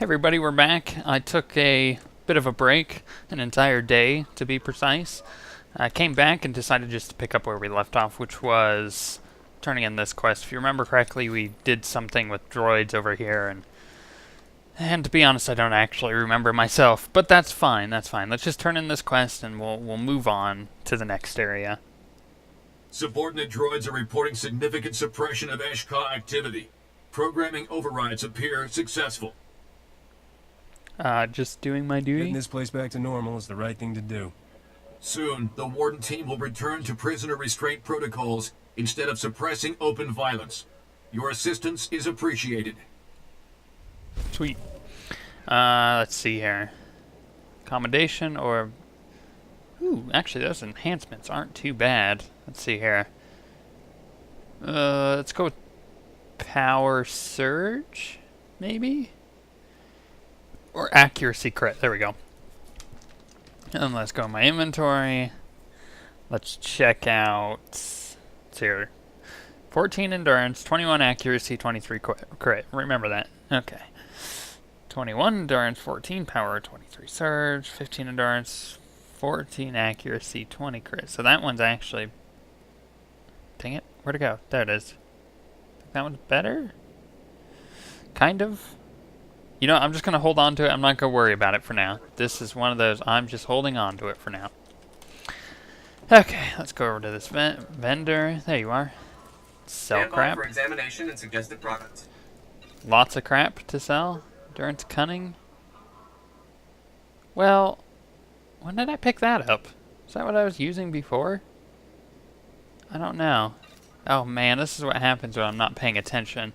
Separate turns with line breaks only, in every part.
Everybody, we're back. I took a bit of a break, an entire day to be precise. I came back and decided just to pick up where we left off, which was turning in this quest. If you remember correctly, we did something with droids over here, and to be honest, I don't actually remember myself, but that's fine, that's fine. Let's just turn in this quest and we'll move on to the next area.
Subordinate droids are reporting significant suppression of Eshka activity. Programming overrides appear successful.
Just doing my duty?
Getting this place back to normal is the right thing to do.
Soon, the Warden team will return to prisoner restraint protocols instead of suppressing open violence. Your assistance is appreciated.
Sweet. Let's see here. Accommodation or... Ooh, actually those enhancements aren't too bad. Let's see here. Let's go with Power Surge, maybe? Or Accuracy Crit, there we go. And let's go in my inventory. Let's check out... Let's see here. 14 Endurance, 21 Accuracy, 23 Crit. Remember that. Okay. 21 Endurance, 14 Power, 23 Surge, 15 Endurance, 14 Accuracy, 20 Crit. So that one's actually... Dang it. Where'd it go? There it is. That one's better? Kind of. You know, I'm just going to hold on to it. I'm not going to worry about it for now. This is one of those, I'm just holding on to it for now. Okay, let's go over to this vendor. There you are. Sell crap.
For examination and suggested products.
Lots of crap to sell. Endurance Cunning. Well, when did I pick that up? Is that what I was using before? I don't know. Oh man, this is what happens when I'm not paying attention.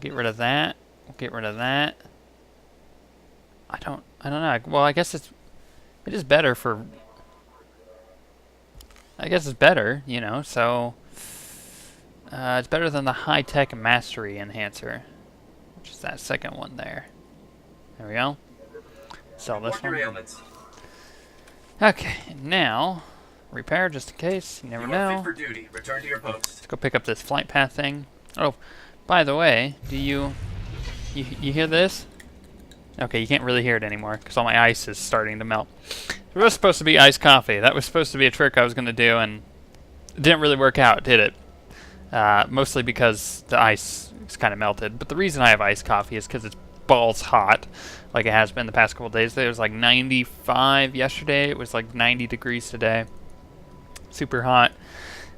Get rid of that. Get rid of that. I don't know. Well, I guess it is better for... I guess it's better, you know, so... it's better than the high-tech mastery enhancer, which is that second one there. There we go. Sell this one. Okay, now repair just in case. You never know.
Fit for duty. Return to your post.
Let's go pick up this flight path thing. Oh, by the way, do you hear this? Okay, you can't really hear it anymore because all my ice is starting to melt. It was supposed to be iced coffee. That was supposed to be a trick I was going to do, and it didn't really work out, did it? Mostly because the ice is kind of melted. But the reason I have iced coffee is because it's balls hot, like it has been the past couple of days. It was like 95 yesterday. It was like 90 degrees today. Super hot.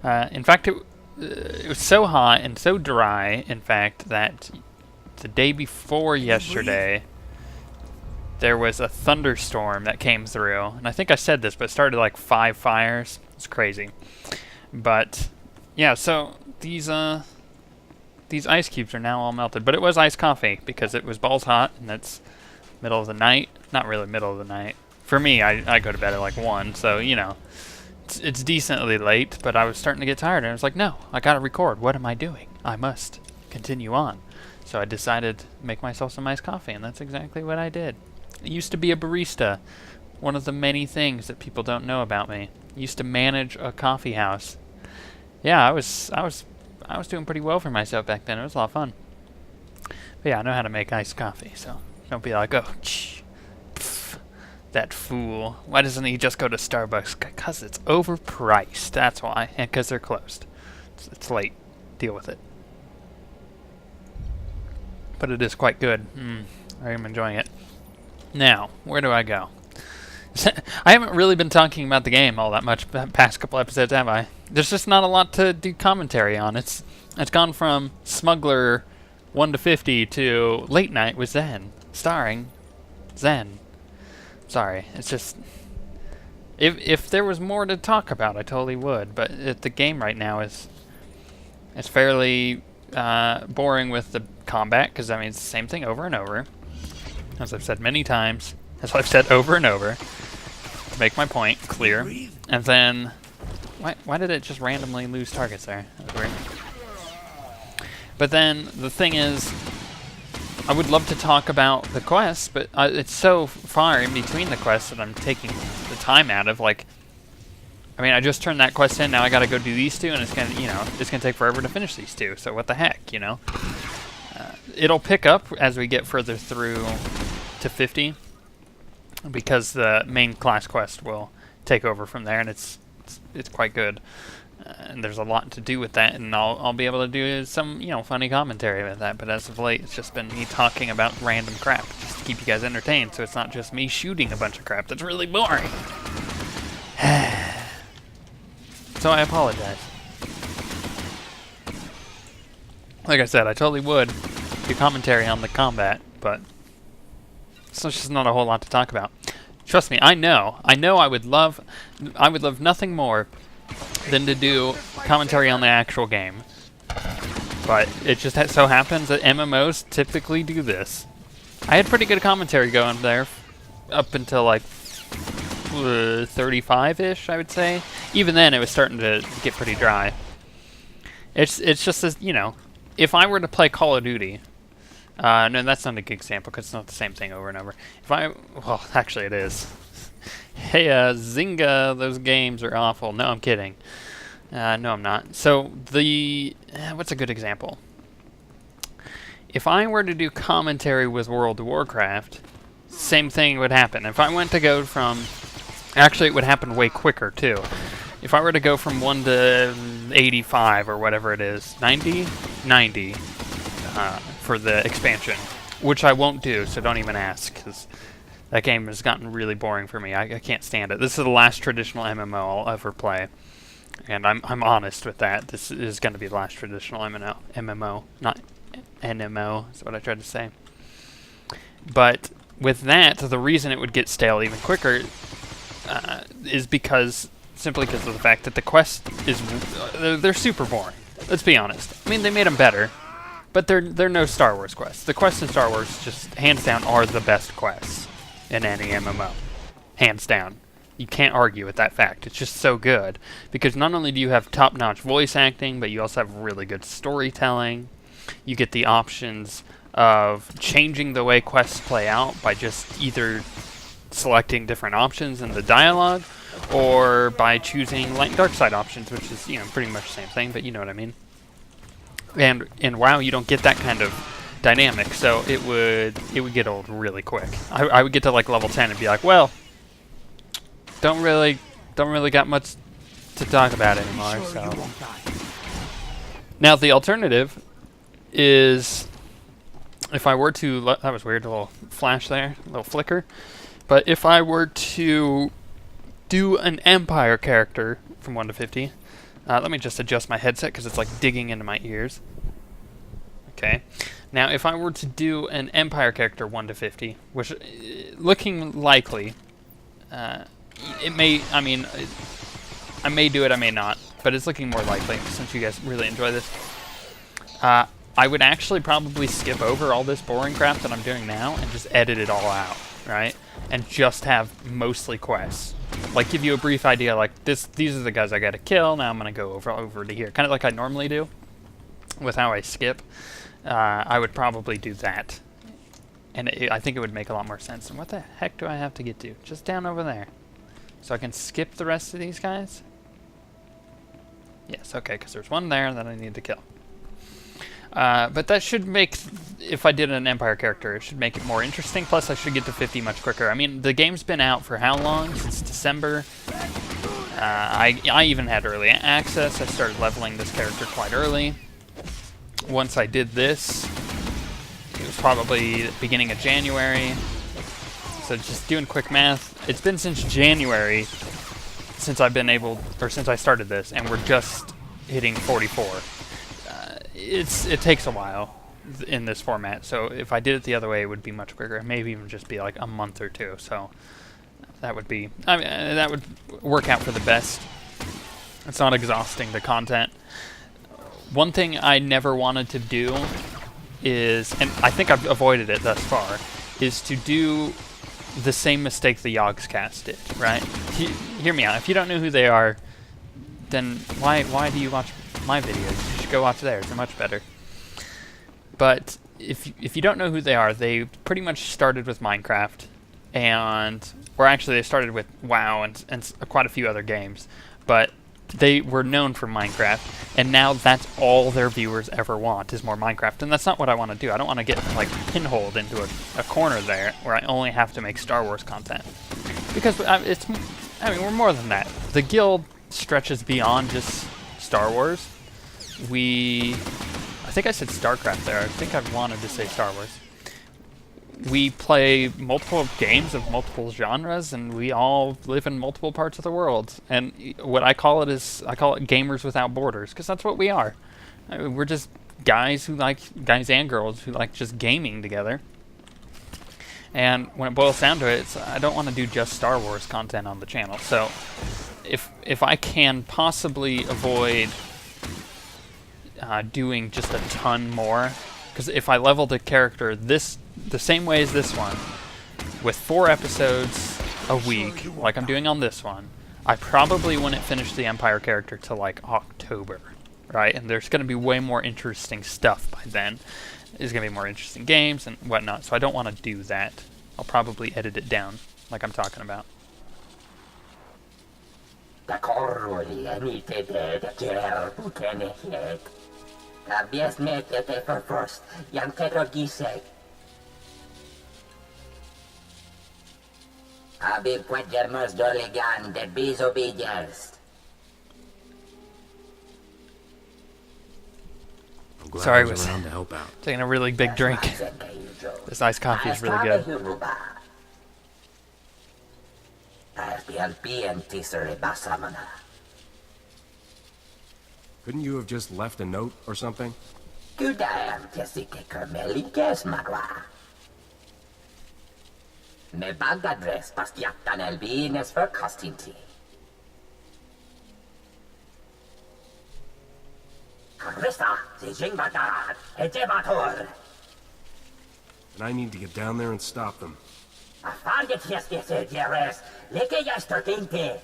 In fact, it was so hot and so dry, in fact, that the day before yesterday, there was a thunderstorm that came through. And I think I said this, but it started like 5 fires. It's crazy. But, yeah, so these ice cubes are now all melted. But it was iced coffee because it was balls hot, and it's middle of the night. Not really middle of the night. For me, I go to bed at like 1, so, you know. It's decently late, but I was starting to get tired, and I was like, no, I gotta record. What am I doing? I must continue on. So I decided to make myself some iced coffee, and that's exactly what I did. I used to be a barista. One of the many things that people don't know about me. I used to manage a coffee house. Yeah, I was doing pretty well for myself back then. It was a lot of fun. But yeah, I know how to make iced coffee, so don't be like, oh, pff, that fool. Why doesn't he just go to Starbucks? Because it's overpriced. That's why. And because they're closed. It's late. Deal with it. But it is quite good. I am enjoying it. Now, where do I go? I haven't really been talking about the game all that much the past couple episodes, have I? There's just not a lot to do commentary on. It's gone from Smuggler 1 to 50 to Late Night with Zen, starring Zen. Sorry, it's just... If there was more to talk about, I totally would, but the game right now is fairly boring with the combat, because, I mean, it's the same thing over and over. As I've said many times, as I've said over and over, to make my point clear. And then, why did it just randomly lose targets there? That was weird. But then, the thing is, I would love to talk about the quests, but it's so far in between the quests that I'm taking the time out of. Like, I mean, I just turned that quest in. Now I got to go do these two, and it's gonna, you know, it's gonna take forever to finish these two. So what the heck, you know? It'll pick up as we get further through to 50, because the main class quest will take over from there, and it's quite good. And there's a lot to do with that, and I'll be able to do some, you know, funny commentary with that. But as of late, it's just been me talking about random crap just to keep you guys entertained. So it's not just me shooting a bunch of crap that's really boring. So I apologize. Like I said, I totally would do commentary on the combat, but so it's just not a whole lot to talk about. Trust me, I know I would love nothing more than to do commentary on the actual game. But it just so happens that MMOs typically do this. I had pretty good commentary going there up until like 35-ish, I would say. Even then, it was starting to get pretty dry. It's just as, you know, if I were to play Call of Duty, no, that's not a good example because it's not the same thing over and over. Well, actually it is. Hey, Zynga, those games are awful. No, I'm kidding. No, I'm not. So, what's a good example? If I were to do commentary with World of Warcraft, same thing would happen. If I went to go from... Actually, it would happen way quicker, too. If I were to go from 1 to 85, or whatever it is, 90? 90, for the expansion. Which I won't do, so don't even ask, because that game has gotten really boring for me. I can't stand it. This is the last traditional MMO I'll ever play. And I'm honest with that. This is going to be the last traditional MMO, not NMO, is what I tried to say. But with that, the reason it would get stale even quicker is simply because of the fact that the quest is... they're super boring. Let's be honest. I mean, they made them better, but they're no Star Wars quests. The quests in Star Wars, just hands down, are the best quests in any MMO. Hands down. You can't argue with that fact. It's just so good. Because not only do you have top-notch voice acting, but you also have really good storytelling. You get the options of changing the way quests play out by just either selecting different options in the dialogue, or by choosing light and dark side options, which is, you know, pretty much the same thing, but you know what I mean. And in WoW, you don't get that kind of dynamic, so it would get old really quick. I would get to like level 10 and be like, well, don't really got much to talk about anymore. So now the alternative is, if I were to, that was weird, a little flash there, a little flicker. But if I were to do an Empire character from 1 to 50, let me just adjust my headset because it's like digging into my ears. Okay. Now, if I were to do an Empire character 1 to 50, which, looking likely, it may, I mean, I may do it, I may not, but it's looking more likely since you guys really enjoy this. I would actually probably skip over all this boring crap that I'm doing now and just edit it all out, right? And just have mostly quests. Like, give you a brief idea, like, these are the guys I gotta kill, now I'm gonna go over to here. Kind of like I normally do with how I skip. I would probably do that. And I think it would make a lot more sense. And what the heck do I have to get to? Just down over there. So I can skip the rest of these guys? Yes, okay, because there's one there that I need to kill. But that should make, if I did an Empire character, it should make it more interesting. Plus, I should get to 50 much quicker. I mean, the game's been out for how long? Since December. I even had early access. I started leveling this character quite early. Once I did this, it was probably the beginning of January. So just doing quick math, it's been since January since I've been able, or since I started this, and we're just hitting 44. It takes a while in this format, so if I did it the other way, it would be much quicker. Maybe even just be like a month or two. So that would be, I mean, that would work out for the best. It's not exhausting the content. One thing I never wanted to do is, and I think I've avoided it thus far, is to do the same mistake the Yogscast did, right? Hear me out. If you don't know who they are, then why do you watch my videos? You should go watch theirs. They're much better. But if you don't know who they are, they pretty much started with Minecraft, or actually they started with WoW and quite a few other games. but they were known for Minecraft, and now that's all their viewers ever want is more Minecraft, and that's not what I want to do. I don't want to get like pinholed into a corner there where I only have to make Star Wars content, because we're more than that. The guild stretches beyond just Star Wars. I think I said StarCraft there. I think I wanted to say Star Wars. We play multiple games of multiple genres, and we all live in multiple parts of the world. And what I call it gamers without borders, because that's what we are. We're just guys and girls who like just gaming together. And when it boils down to it, I don't want to do just Star Wars content on the channel. So if I can possibly avoid doing just a ton more, because if I leveled a character the same way as this one, with 4 episodes a week, like I'm doing on this one, I probably wouldn't finish the Empire character till like October, right? And there's going to be way more interesting stuff by then. There's going to be more interesting games and whatnot, so I don't want to do that. I'll probably edit it down, like I'm talking about.
Abi puedermos doligan de bisobedience.
I'm glad
Sorry,
I
I was
around to help out.
taking a really big drink. This iced coffee is really good.
Couldn't you have just left a note or something?
Me bagadres pastiaktan elbines for costinti. Carissa, zijingbatar, ejebator.
And I need to get down there and stop them.
Afarget yestes jeres, leke yastertinte.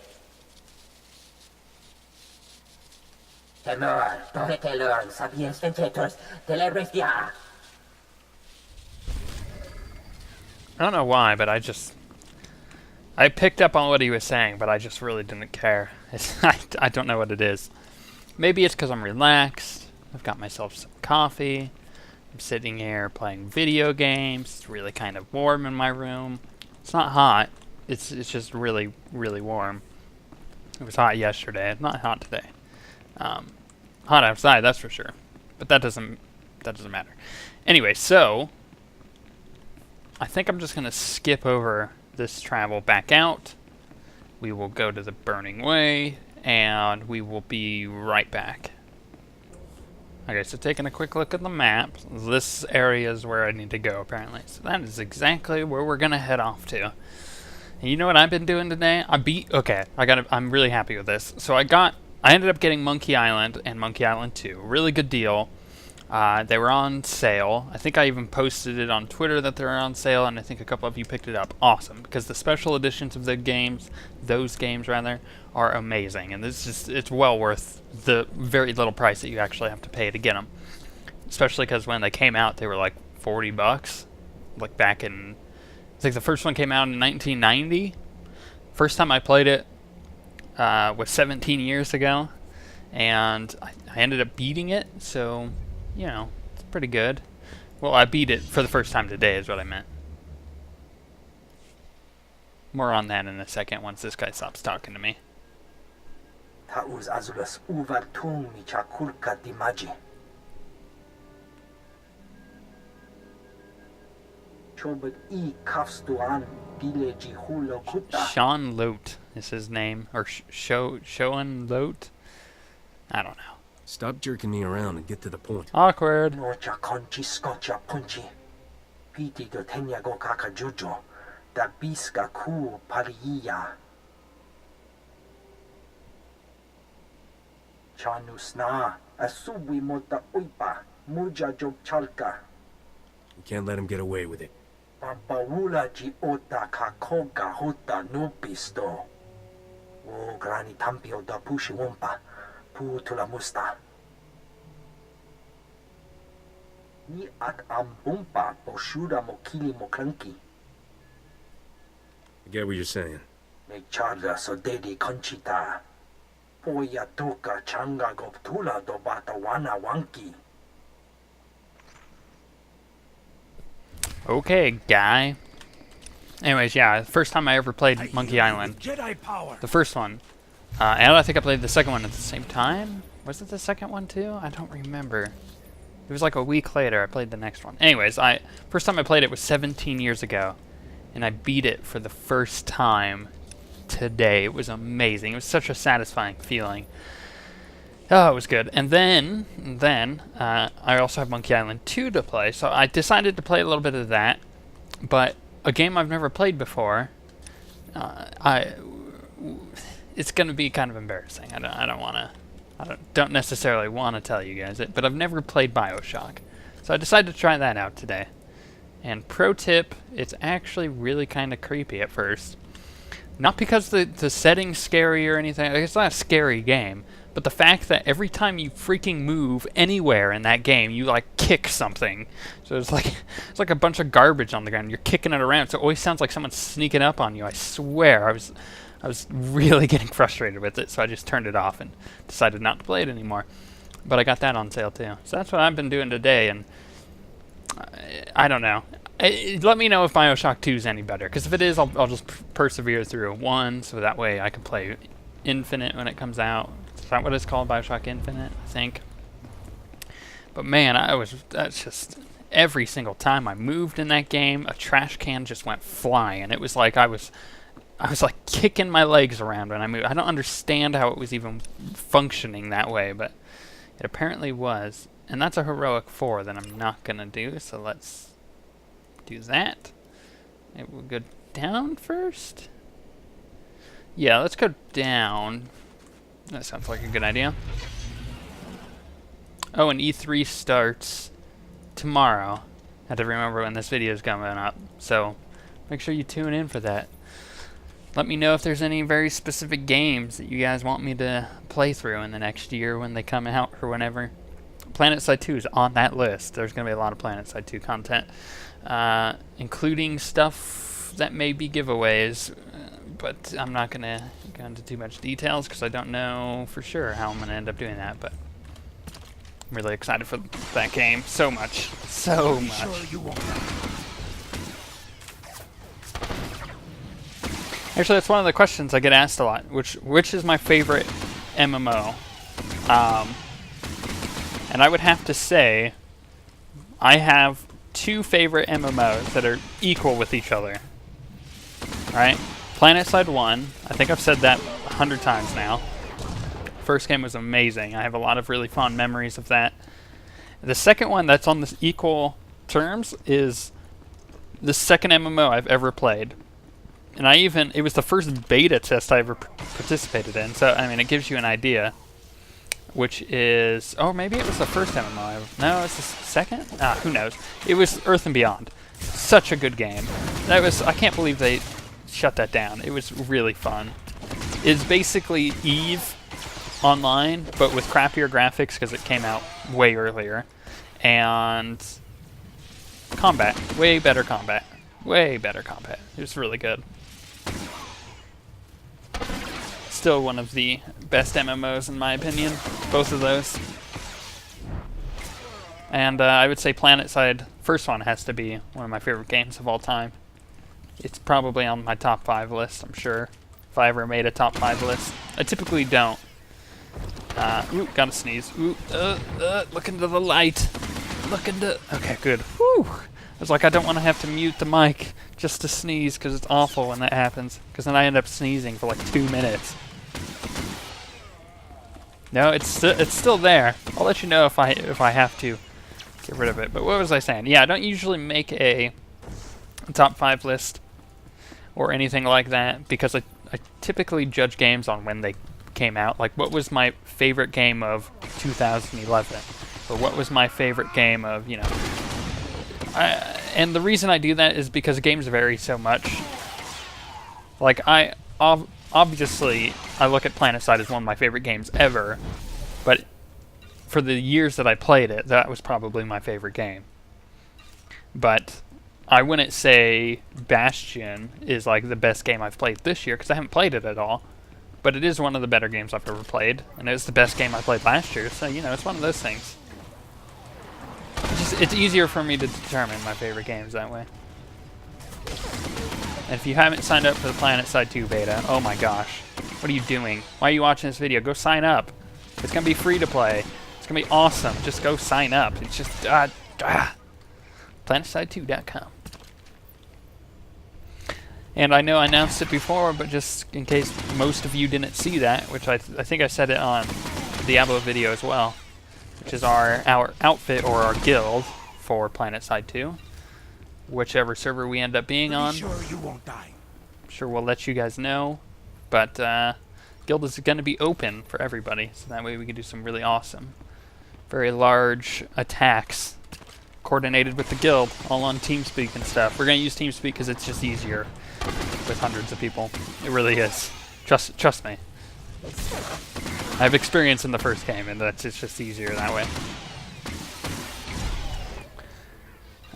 Temor, torete learn, sapiens ventetors, telebrestia.
I don't know why, but I picked up on what he was saying, but I just really didn't care. I don't know what it is. Maybe it's because I'm relaxed. I've got myself some coffee. I'm sitting here playing video games. It's really kind of warm in my room. It's not hot. It's just really, really warm. It was hot yesterday. It's not hot today. Hot outside, that's for sure. But that doesn't matter. Anyway, so I think I'm just going to skip over this travel back out. We will go to the Burning Way, and we will be right back. Okay, so taking a quick look at the map, this area is where I need to go, apparently. So that is exactly where we're going to head off to. And you know what I've been doing today? I'm really happy with this. So I ended up getting Monkey Island and Monkey Island 2. Really good deal. They were on sale. I think I even posted it on Twitter that they were on sale, and I think a couple of you picked it up. Awesome, because the special editions of those games are amazing, and it's well worth the very little price that you actually have to pay to get them. Especially because when they came out, they were like $40, like back in, I think the first one came out in 1990. First time I played it was 17 years ago, and I ended up beating it, so you know, it's pretty good. Well, I beat it for the first time today is what I meant. More on that in a second once this guy stops talking to me.
Taus azulas uvar tung mi chakulka dimaji. Chobet I kafstuan dileji hulo kuta.
Sean Lote is his name, or Shoan Lote? I don't know.
Stop jerking me around and get to the point.
Awkward.
Nocha conchi scotcha punchi. Piti do tenya go kaka jujo. Da biska ku pariya. Chanusna asubi mota uipa. Muja jok chalka.
We can't let him get away with it.
Pampawula ji ota kakoga hota nupisto. O grani tampio da pushi wompa. Putula musta. Ni at ambumpa poshuda mokili moklanki.
I get what you're saying.
Me charda so dedi conchita. Oya toka changa goptula do bata wana wanki.
Okay, guy. Anyways, yeah, first time I ever played Monkey Island.
Jedi power.
The first one. And I think I played the second one at the same time. Was it the second one too? I don't remember. It was like a week later I played the next one. Anyways, first time I played it was 17 years ago. And I beat it for the first time today. It was amazing. It was such a satisfying feeling. Oh, it was good. And then I also have Monkey Island 2 to play. So I decided to play a little bit of that. But a game I've never played before, it's going to be kind of embarrassing. I don't necessarily want to tell you guys it, but I've never played BioShock. So I decided to try that out today. And pro tip, it's actually really kind of creepy at first. Not because the setting's scary or anything. It's not a scary game. But the fact that every time you freaking move anywhere in that game, you like kick something. So it's like a bunch of garbage on the ground. You're kicking it around. So it always sounds like someone's sneaking up on you. I swear, I was really getting frustrated with it. So I just turned it off and decided not to play it anymore. But I got that on sale too. So that's what I've been doing today. And I don't know. Let me know if BioShock 2 is any better. Because if it is, I'll just persevere through 1. So that way I can play Infinite when it comes out. Is that what it's called? BioShock Infinite, I think. But man, that's just every single time I moved in that game, a trash can just went flying. It was like I was like kicking my legs around when I moved. I don't understand how it was even functioning that way, but it apparently was. And that's a heroic 4 that I'm not gonna do, so let's do that. Maybe we'll go down first. Yeah, let's go down. That sounds like a good idea. Oh, and E3 starts tomorrow. I have to remember when this video is coming up, so make sure you tune in for that. Let me know if there's any very specific games that you guys want me to play through in the next year when they come out or whenever. PlanetSide 2 is on that list. There's going to be a lot of PlanetSide 2 content, including stuff that may be giveaways. But I'm not going to go into too much details because I don't know for sure how I'm going to end up doing that. But I'm really excited for that game. So much. So much. Actually, that's one of the questions I get asked a lot. Which is my favorite MMO? And I would have to say I have 2 favorite MMOs that are equal with each other. Alright? PlanetSide 1, I think I've said that 100 times now. First game was amazing. I have a lot of really fond memories of that. The second one that's on the equal terms is the second MMO I've ever played. And it was the first beta test I ever participated in, so I mean it gives you an idea. Which is, oh, maybe it was the first MMO. No, it's the second? Who knows. It was Earth and Beyond. Such a good game. I can't believe they shut that down. It was really fun. It's basically Eve online, but with crappier graphics because it came out way earlier. And combat. Way better combat. Way better combat. It was really good. Still one of the best MMOs in my opinion, both of those. And I would say PlanetSide, first one has to be one of my favorite games of all time. It's probably on my top 5 list, I'm sure, if I ever made a top 5 list. I typically don't. Ooh, gotta sneeze. Ooh, look into the light. Look into, okay, good. Whew. I was like, I don't want to have to mute the mic just to sneeze, because it's awful when that happens. Because then I end up sneezing for like 2 minutes. No, it's still there. I'll let you know if I have to get rid of it. But what was I saying? Yeah, I don't usually make a top 5 list or anything like that because I typically judge games on when they came out. Like, what was my favorite game of 2011? Or what was my favorite game of, you know... and the reason I do that is because games vary so much. Like, obviously, I look at PlanetSide as one of my favorite games ever, but for the years that I played it, that was probably my favorite game. But I wouldn't say Bastion is like the best game I've played this year, because I haven't played it at all. but it is one of the better games I've ever played, and it was the best game I played last year, so, you know, it's one of those things. It's easier for me to determine my favorite games that way. And if you haven't signed up for the PlanetSide 2 beta, oh my gosh, what are you doing? Why are you watching this video? Go sign up. It's going to be free to play. It's going to be awesome. Just go sign up. It's just, PlanetSide2.com. And I know I announced it before, but just in case most of you didn't see that, which I think I said it on the Diablo video as well, which is our outfit or our guild for PlanetSide 2. Whichever server we end up being on.
Sure you won't die.
I'm sure we'll let you guys know. But guild is going to be open for everybody, so that way we can do some really awesome, very large attacks coordinated with the guild, all on TeamSpeak and stuff. We're going to use TeamSpeak because it's just easier with hundreds of people. It really is. Trust me. I have experience in the first game, and it's just easier that way.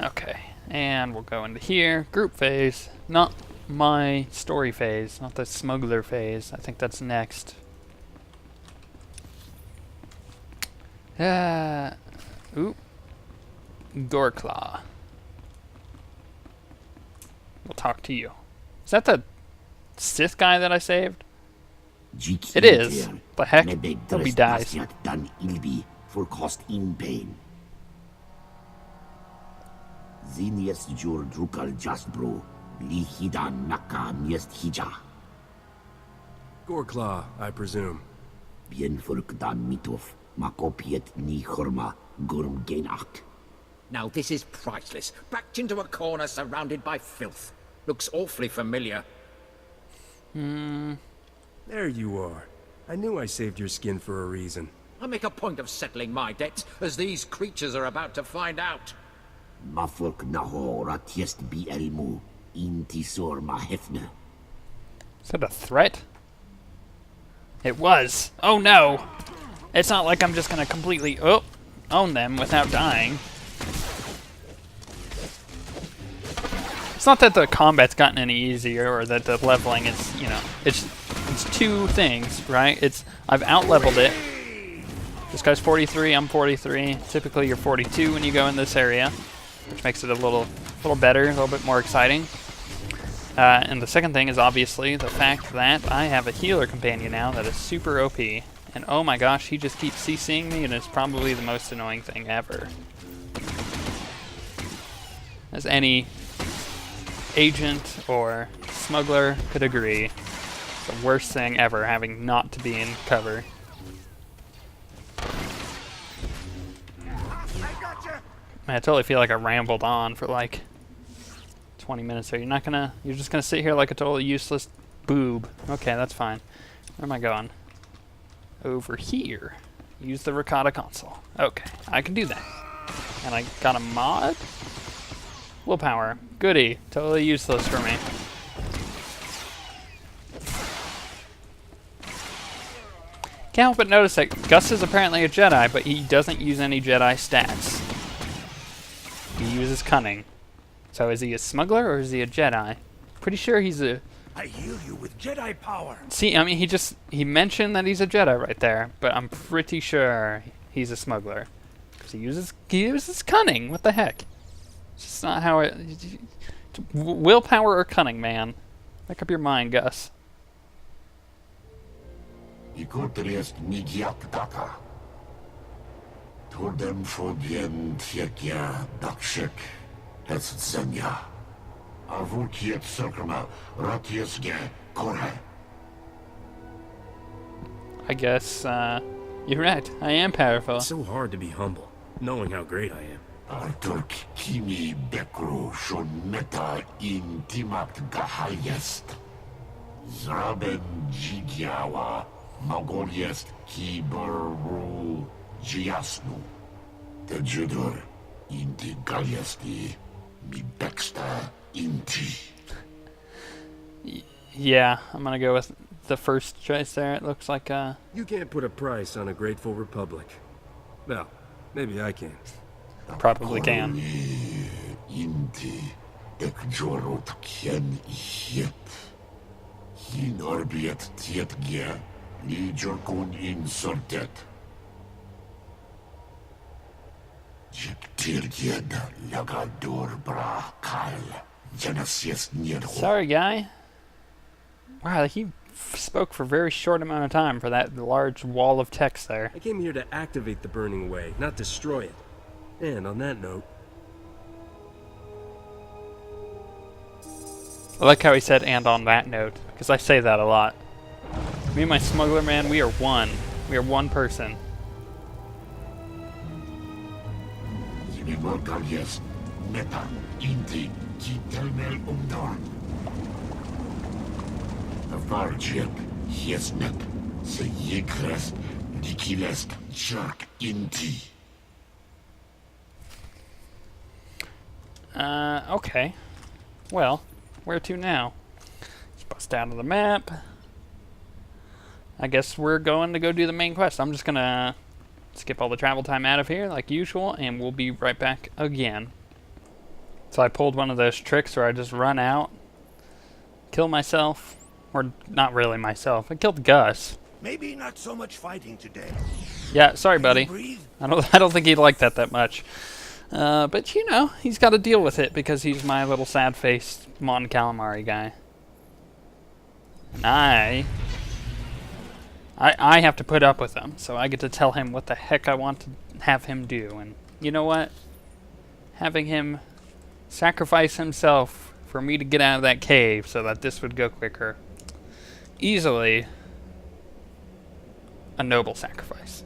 Okay, and we'll go into here. Group phase. Not my story phase, not the smuggler phase. I think that's next. Ooh. Gorklaw. We'll talk to you. Is that the Sith guy that I saved? It is. The heck? Hope he dies.
For cost in pain. Zinius jur drukal jasbro, lihidan naka miest hija.
Goreclaw, I presume.
Bien dan mitov, makopiet ni horma, gurm gainach.
Now this is priceless. Backed into a corner surrounded by filth. Looks awfully familiar.
There you are. I knew I saved your skin for a reason.
I make a point of settling my debts, as these creatures are about to find out.
Mafurk naho ratiest bi elmu, intisor ma hefne.
Is that a threat? It was. Oh no! It's not like I'm just gonna completely own them without dying. It's not that the combat's gotten any easier or that the leveling is, you know, it's two things, right? I've out-leveled it. This guy's 43, I'm 43. Typically you're 42 when you go in this area, which makes it a little better, a little bit more exciting. And the second thing is obviously the fact that I have a healer companion now that is super OP. And oh my gosh, he just keeps CCing me, and it's probably the most annoying thing ever. As any agent or smuggler could agree, it's the worst thing ever, having not to be in cover. I totally feel like I rambled on for like 20 minutes there. You're just gonna sit here like a totally useless boob. Okay, that's fine. Where am I going? Over here. Use the Ricotta console. Okay, I can do that. And I got a mod? Willpower. Goody. Totally useless for me. Can't help but notice that Gus is apparently a Jedi, but he doesn't use any Jedi stats. He uses cunning. So is he a smuggler or is he a Jedi? Pretty sure he's a...
I heal you with Jedi power.
See, I mean, he mentioned that he's a Jedi right there, but I'm pretty sure he's a smuggler. Because he uses cunning. What the heck? It's just not how it... Willpower or cunning, man. Make up your mind, Gus.
Ikotriest nigiak daka. Tordem fodien tiekia dakshek. Zenya. Avukiet circuma ratiesge kore.
I guess, you're right. I am powerful.
It's so hard to be humble, knowing how great I am.
Arturk kimi bekru shon meta in timat gahayest. Zraben jigiawa magoliest kiberu jiasnu. Tejudur inti galiesti mi beksta inti.
Yeah, I'm gonna go with the first choice there. It looks like
You can't put a price on a grateful republic. Well, maybe I can.
Probably can.
Inti ekjorot kien ihiet. Hin orbiet tietge, ni jorkun insortet. Jiptirged lagador bra kal. Janasies nirho.
Sorry, guy. Wow, he spoke for a very short amount of time for that large wall of text there.
I came here to activate the burning way, not destroy it. And on that note,
I like how he said, and on that note, because I say that a lot. Me and my smuggler man, we are one. We are one person.
Zimimorgalies, meta, inti, kitelmel umdor. Varjek, hiesnet, se yekrest, dikilest, jerk inti.
Okay. Well, where to now? Let's bust out of the map. I guess we're going to go do the main quest. I'm just gonna skip all the travel time out of here, like usual, and we'll be right back again. So I pulled one of those tricks where I just run out, kill myself, or not really myself. I killed Gus.
Maybe not so much fighting today.
Yeah, sorry, buddy.
Breathe.
I don't think he'd like that much. But you know, he's got to deal with it because he's my little sad-faced Mon Calamari guy. And I have to put up with him, so I get to tell him what the heck I want to have him do. And you know what? Having him sacrifice himself for me to get out of that cave so that this would go quicker. Easily a noble sacrifice.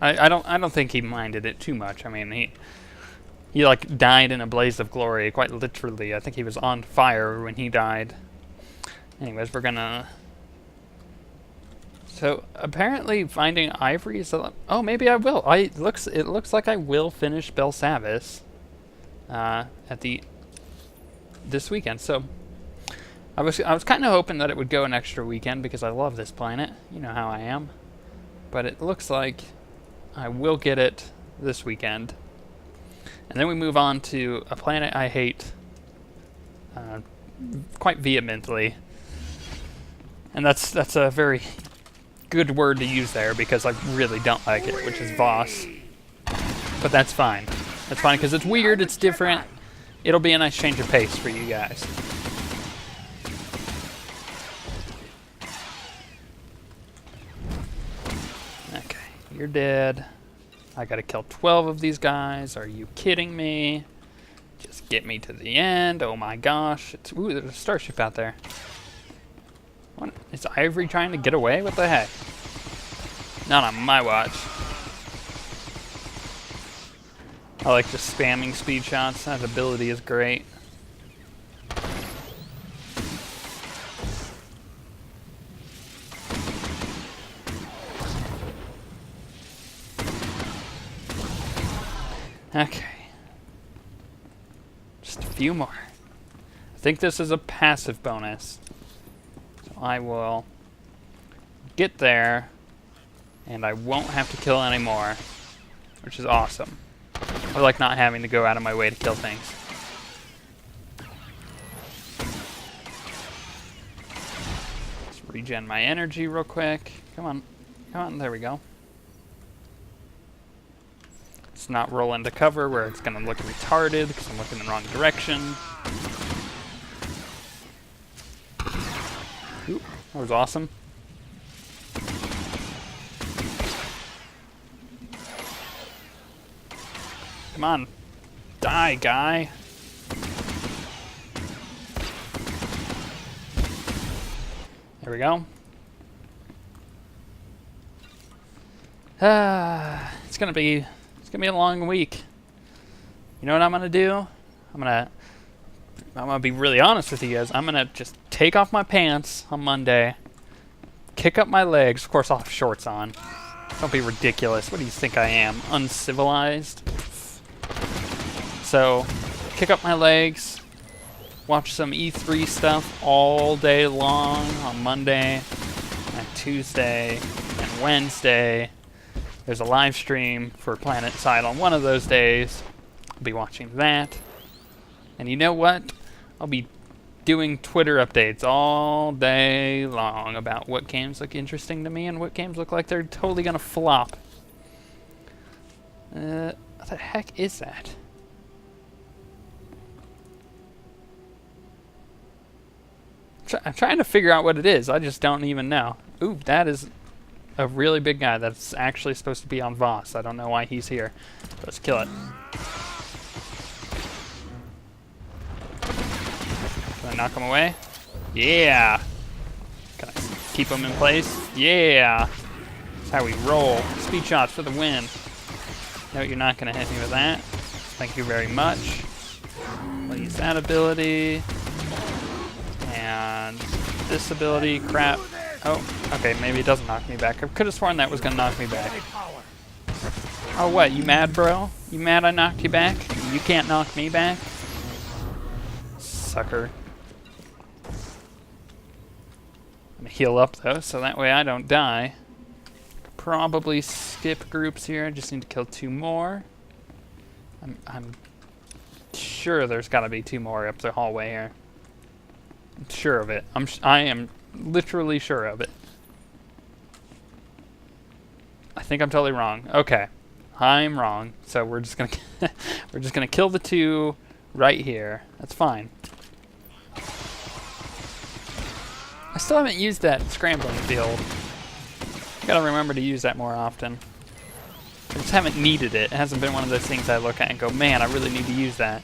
I don't think he minded it too much. I mean, he like died in a blaze of glory, quite literally. I think he was on fire when he died. Anyways, we're gonna. So apparently, finding ivory is oh, maybe I will. It looks like I will finish Belsavis at this weekend. So I was kind of hoping that it would go an extra weekend because I love this planet. You know how I am. But it looks like I will get it this weekend. And then we move on to a planet I hate quite vehemently. And that's a very good word to use there because I really don't like it, which is Voss. But that's fine. That's fine because it's weird, it's different. It'll be a nice change of pace for you guys. Okay, you're dead. I gotta kill 12 of these guys. Are you kidding me? Just get me to the end. Oh my gosh. Ooh, there's a starship out there. What? Is Ivory trying to get away? What the heck? Not on my watch. I like just spamming speed shots. That ability is great. Okay. Just a few more. I think this is a passive bonus. So I will get there, and I won't have to kill anymore, which is awesome. I like not having to go out of my way to kill things. Let's regen my energy real quick. Come on. Come on, there we go. Let's not roll into cover where it's going to look retarded because I'm looking in the wrong direction. Ooh, that was awesome. Come on. Die, guy. There we go. It's gonna be a long week. You know what I'm gonna do? I'm gonna be really honest with you guys. I'm gonna just take off my pants on Monday, kick up my legs. Of course, I'll have shorts on. Don't be ridiculous. What do you think I am? Uncivilized? So, kick up my legs, watch some E3 stuff all day long on Monday and Tuesday and Wednesday. There's a live stream for Planet Side on one of those days. I'll be watching that. And you know what? I'll be doing Twitter updates all day long about what games look interesting to me and what games look like they're totally gonna flop. What the heck is that? I'm trying to figure out what it is. I just don't even know. Ooh, that is a really big guy that's actually supposed to be on Voss. I don't know why he's here. Let's kill it. Can I knock him away? Yeah! Can I keep him in place? Yeah! That's how we roll. Speed shots for the win. No, you're not going to hit me with that. Thank you very much. I'll use that ability. And this ability, crap. Oh, okay, maybe it doesn't knock me back. I could have sworn that was going to knock me back. Oh, what, you mad, bro? You mad I knocked you back? You can't knock me back? Sucker. I'm going to heal up, though, so that way I don't die. Could probably skip groups here. I just need to kill 2 more. I'm sure there's got to be 2 more up the hallway here. I'm sure of it. I am literally sure of it. I think I'm totally wrong. Okay, I'm wrong. So we're just gonna kill the 2 right here. That's fine. I still haven't used that scrambling field. Gotta remember to use that more often. I just haven't needed it. It hasn't been one of those things I look at and go, man, I really need to use that.